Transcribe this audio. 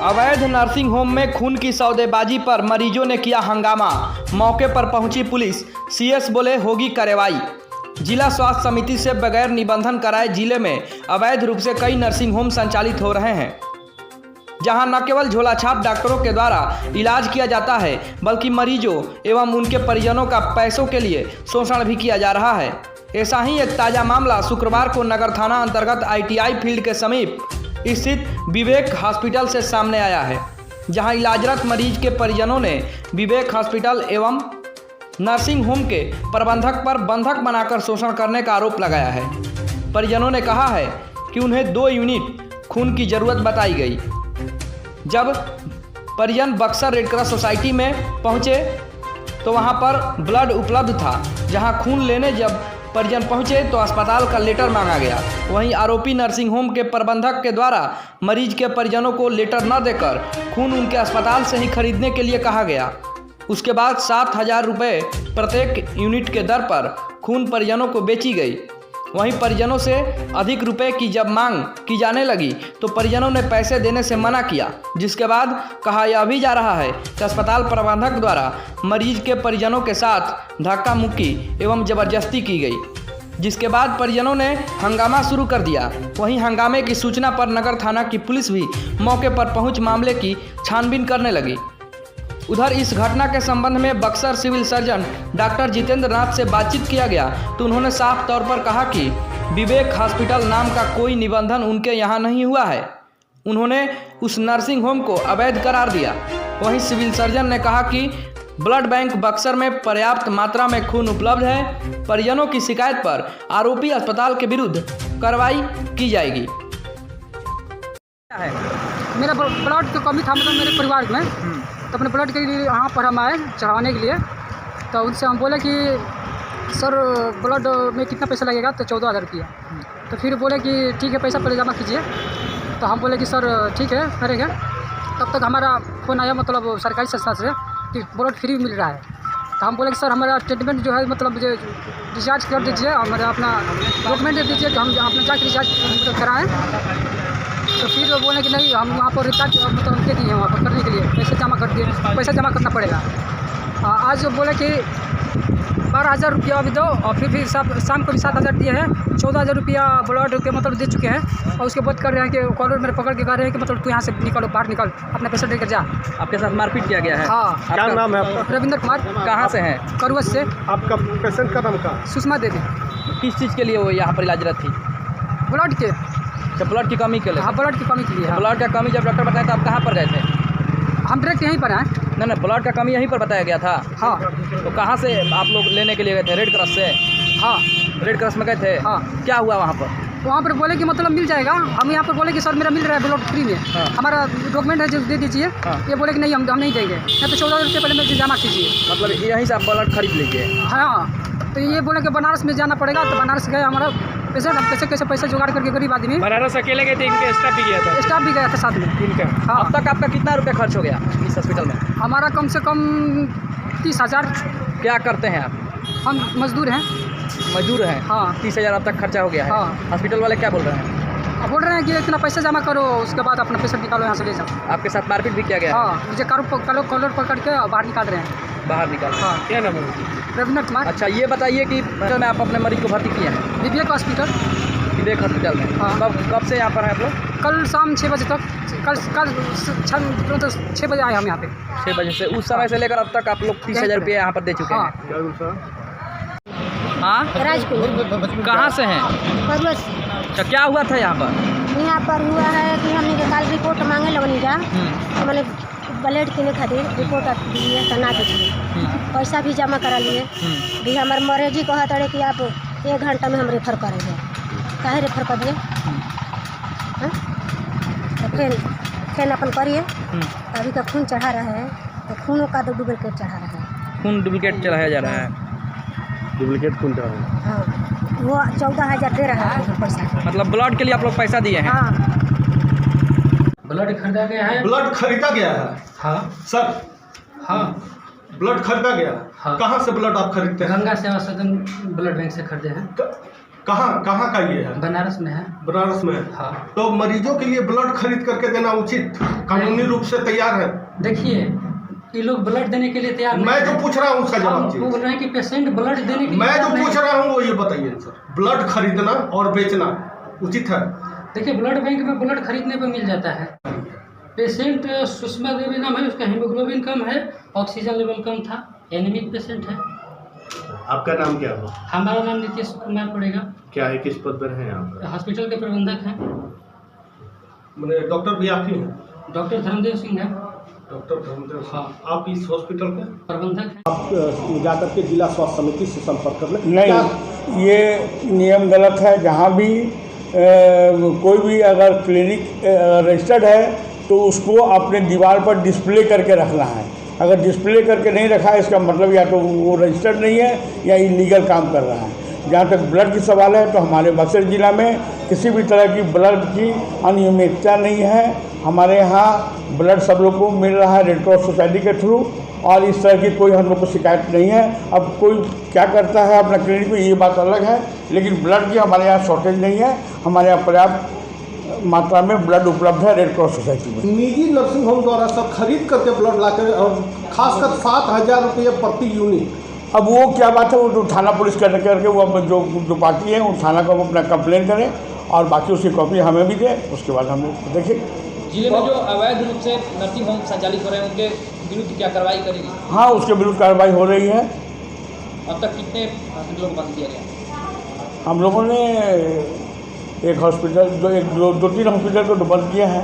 अवैध nursing home में खून की सौदेबाजी पर मरीजों ने किया हंगामा। मौके पर पहुंची पुलिस। सीएस बोले होगी कार्रवाई। जिला स्वास्थ्य समिति से बगैर निबंधन कराए जिले में अवैध रूप से कई नर्सिंग होम संचालित हो रहे हैं, जहां न केवल झोलाछाप डॉक्टरों के द्वारा इलाज किया जाता है, बल्कि मरीजों एवं उनके परिजनों का पैसों के लिए शोषण भी किया जा रहा है। ऐसा ही एक ताज़ा मामला शुक्रवार को नगर थाना अंतर्गत ITI फील्ड के समीप स्थित विवेक हॉस्पिटल से सामने आया है, जहां इलाजरत मरीज के परिजनों ने विवेक हॉस्पिटल एवं नर्सिंग होम के प्रबंधक पर बंधक बनाकर शोषण करने का आरोप लगाया है। परिजनों ने कहा है कि उन्हें 2 यूनिट खून की जरूरत बताई गई। जब परिजन बक्सर रेड क्रॉस सोसाइटी में पहुंचे तो वहां पर ब्लड उपलब्ध था। जहां खून लेने जब परिजन पहुंचे तो अस्पताल का लेटर मांगा गया। वहीं आरोपी नर्सिंग होम के प्रबंधक के द्वारा मरीज के परिजनों को लेटर न देकर खून उनके अस्पताल से ही खरीदने के लिए कहा गया। उसके बाद 7,000 रुपये प्रत्येक यूनिट के दर पर खून परिजनों को बेची गई। वहीं परिजनों से अधिक रुपए की जब मांग की जाने लगी तो परिजनों ने पैसे देने से मना किया, जिसके बाद कहा यह भी जा रहा है कि अस्पताल प्रबंधक द्वारा मरीज के परिजनों के साथ धक्का मुक्की एवं जबरदस्ती की गई, जिसके बाद परिजनों ने हंगामा शुरू कर दिया। वहीं हंगामे की सूचना पर नगर थाना की पुलिस भी मौके पर पहुंच मामले की छानबीन करने लगी। उधर इस घटना के संबंध में Buxar civil surgeon doctor Jitendra Nath से बातचीत किया गया तो उन्होंने साफ तौर पर कहा कि विवेक हॉस्पिटल नाम का कोई निबंधन उनके यहाँ नहीं हुआ है। उन्होंने उस नर्सिंग होम को अवैध करार दिया। वहीं सिविल सर्जन ने कहा कि ब्लड बैंक बक्सर में पर्याप्त मात्रा में खून उपलब्ध है। परिजनों की शिकायत पर आरोपी अस्पताल के विरुद्ध कार्रवाई की जाएगी। मेरा ब्लड की कमी था, मतलब मेरे परिवार में, तो अपने ब्लड के लिए यहाँ पर हम आए चढ़ाने के लिए। तो उनसे हम बोले कि सर ब्लड में कितना पैसा लगेगा, तो 14,000 रुपया। तो फिर बोले कि ठीक है, पैसा पहले जमा कीजिए। तो हम बोले कि सर ठीक है करेंगे। तब तक हमारा फ़ोन आया, मतलब सरकारी संस्था से, कि ब्लड फ्री मिल रहा है। तो हम बोले कि सर हमारा ट्रीटमेंट जो है, मतलब जो रिचार्ज कर दीजिए, हमारा अपना डॉक्यूमेंट दे दीजिए, तो हम अपना जाकर रिचार्ज कराएँ। तो फिर वो बोले कि नहीं, हम वहाँ पर रिचार्ज मतलब दे दिए, वहाँ पर करने के लिए पैसे जमा कर दिए, पैसा जमा करना पड़ेगा। आज बोले कि 12,000 रुपया अभी दो, और फिर शाम को भी 7,000 दिए हैं। 14,000 रुपया ब्लड के मतलब दे चुके हैं। और उसके बाद कर रहे हैं कि कॉलर मेरे पकड़ के कह रहे हैं कि मतलब तू यहाँ से निकलो, बाहर निकल, अपना पैसा लेकर जा। आपके साथ मारपीट किया गया है? हाँ। क्या नाम है आपका? रविंद्र कुमार। कहाँ से हैं? करुवत से। आपका पेशेंट का नाम का? सुषमा देवी। किस चीज़ के लिए वो यहाँ पर इलाजरत थी? ब्लड के। अच्छा, ब्लड की कमी के लिए? हाँ, ब्लड की कमी के लिए। हाँ। ब्लड का कमी जब डॉक्टर बताया तो आप कहाँ पर गए थे? हम डायरेक्ट यहीं पर आए। नहीं, ब्लड का कमी यहीं पर बताया गया था। हाँ। तो कहाँ से आप लोग लेने के लिए गए थे? रेड क्रॉस से? हाँ, रेड क्रॉस में गए थे। हाँ। क्या हुआ वहाँ पर? वहाँ पर बोले कि मतलब मिल जाएगा। हम यहाँ पर बोले कि सर मेरा मिल रहा है ब्लड फ्री में। हाँ। हमारा डॉक्यूमेंट है जो दे दीजिए। हाँ। ये बोले कि नहीं, हम नहीं देंगे, या तो 14,000 रुपये पहले मेरे जमा कीजिए। मतलब यहीं से आप ब्लड खरीद लीजिए? हाँ। तो ये बोले कि बनारस में जाना पड़ेगा। तो बनारस गए हमारा पेशेंट, हम कैसे पैसा जुगाड़ करके, गरीब आदमी। बनारस अकेले गए थे? इनके स्टाफ भी गया था? स्टाफ भी गया था साथ में इनका? हाँ। अब तक आपका कितना रुपया खर्च हो गया इस हॉस्पिटल में? हमारा कम से कम 30,000। क्या करते हैं आप? हम मजदूर हैं। मजदूर हैं? हाँ। 30,000 अब तक खर्चा हो गया है। हाँ। हॉस्पिटल वाले क्या बोल रहे हैं? अब बोल रहे हैं कि इतना पैसा जमा करो, उसके बाद अपना पेशेंट निकालो, यहाँ से ले जाओ। आपके साथ मारपीट भी किया गया? हाँ, मुझे कॉलर पकड़ के बाहर निकाल रहे हैं। बाहर निकाल? हाँ। क्या नाम है? रविंद्र कुमार। अच्छा, ये बताइए कि में आप अपने मरीज को भर्ती किए हैं विवेक हॉस्पिटल। विवेक हॉस्पिटल में? हाँ। कब से यहाँ पर हैं आप लोग? कल शाम 6 बजे तक। कल 6 बजे आए हम यहाँ पे। 6 बजे से? उस समय से लेकर अब तक आप लोग 30,000 रुपये यहाँ पर दे चुके हाँ। हैं? हाँ। राजपुर। कहाँ से हैं? करुआ से। अच्छा, क्या हुआ था यहाँ पर? यहाँ पर हुआ है कि हमने के कल रिपोर्ट मांगे लगनी जा, तो मैंने ब्लड किने खातिर रिपोर्ट दिए तो ना दीजिए, पैसा भी जमा करा लिए। भी हमारे मरीज जी कहते रहे कि आप 1 घंटा में हम रेफर करेंगे। काहे रेफर कर दिए? तो फिर अपन करिए। अभी का खून चढ़ा रहा है, तो खूनों का तो डुप्लीकेट चढ़ा रहा है। खून डुप्लीकेट चढ़ाया जा रहा है? डुप्लीकेट खून चढ़ा रहा है? हाँ, वो 14,000 दे रहा है पैसा। मतलब ब्लड के लिए आप लोग पैसा दिए हैं? हाँ। ब्लड खरीदा गया है। ब्लड खरीदा गया है? हाँ सर। हाँ, ब्लड खरीदा गया? हाँ। कहाँ से ब्लड आप खरीदते हैं? गंगा सेवा सदन ब्लड बैंक से खरीदे हैं। कहाँ का ये है? बनारस में है। बनारस में। हाँ। तो मरीजों के लिए ब्लड खरीद करके देना उचित कानूनी रूप से तैयार है? देखिए, ये लोग ब्लड देने के लिए तैयार नहीं मैं है। जो पूछ रहा हूँ उसका जवाब हम चाहिए। बोल रहे हैं कि पेशेंट ब्लड देने के लिए मैं जो तैयार नहीं पूछ है। रहा हूँ वो ये बताइए सर, ब्लड खरीदना और बेचना उचित है? देखिए, ब्लड बैंक में ब्लड खरीदने पर मिल जाता है। पेशेंट सुषमा देवी नाम है, उसका हीमोग्लोबिन कम है, ऑक्सीजन लेवल कम था, एनीमिक पेशेंट है। आपका नाम क्या हो? हमारा नाम नीतीश कुमार पड़ेगा। क्या है, किस पद पर हैं आप? हॉस्पिटल के प्रबंधक हैं। मैंने डॉक्टर भी आप ही हैं? डॉक्टर धर्मदेव सिंह है, डॉक्टर धर्मदेव। हाँ। आप इस हॉस्पिटल के प्रबंधक हैं। आप जाकर के जिला स्वास्थ्य समिति से संपर्क कर लें। नहीं, ये नियम गलत है। जहाँ भी कोई भी अगर क्लिनिक रजिस्टर्ड है तो उसको अपने दीवार पर डिस्प्ले करके रखना है। अगर डिस्प्ले करके नहीं रखा है, इसका मतलब या तो वो रजिस्टर्ड नहीं है या इलीगल काम कर रहा है। जहाँ तक ब्लड की सवाल है तो हमारे बक्सर ज़िला में किसी भी तरह की ब्लड की अनियमितता नहीं है। हमारे यहाँ ब्लड सब लोग को मिल रहा है रेड क्रॉस सोसाइटी के थ्रू, और इस तरह की कोई हम लोग को शिकायत नहीं है। अब कोई क्या करता है अपना क्लिनिक में, ये बात अलग है, लेकिन ब्लड की हमारे यहाँ शॉर्टेज नहीं है। हमारे यहाँ पर्याप्त मात्रा में ब्लड उपलब्ध है रेड क्रॉस सोसाइटी में। निजी नर्सिंग होम द्वारा सब खरीद करके ब्लड लाकर, और खासकर 7,000 रुपये प्रति यूनिट। अब वो क्या बात है, वो जो थाना पुलिस करके वो अब जो पार्टी है वो थाना को अपना कंप्लेन करें और बाकी उसकी कॉपी हमें भी दें, उसके बाद हम लोग देखें। जिले में जो अवैध रूप से नर्सिंग होम संचालित हो रहे हैं उनके विरुद्ध क्या कार्रवाई करेगी? हाँ, उसके विरुद्ध कार्रवाई हो रही है। अब तक कितने हॉस्पिटलों को बंद किया गया? हम लोगों ने एक हॉस्पिटल, दो तीन हॉस्पिटल को बंद किया है।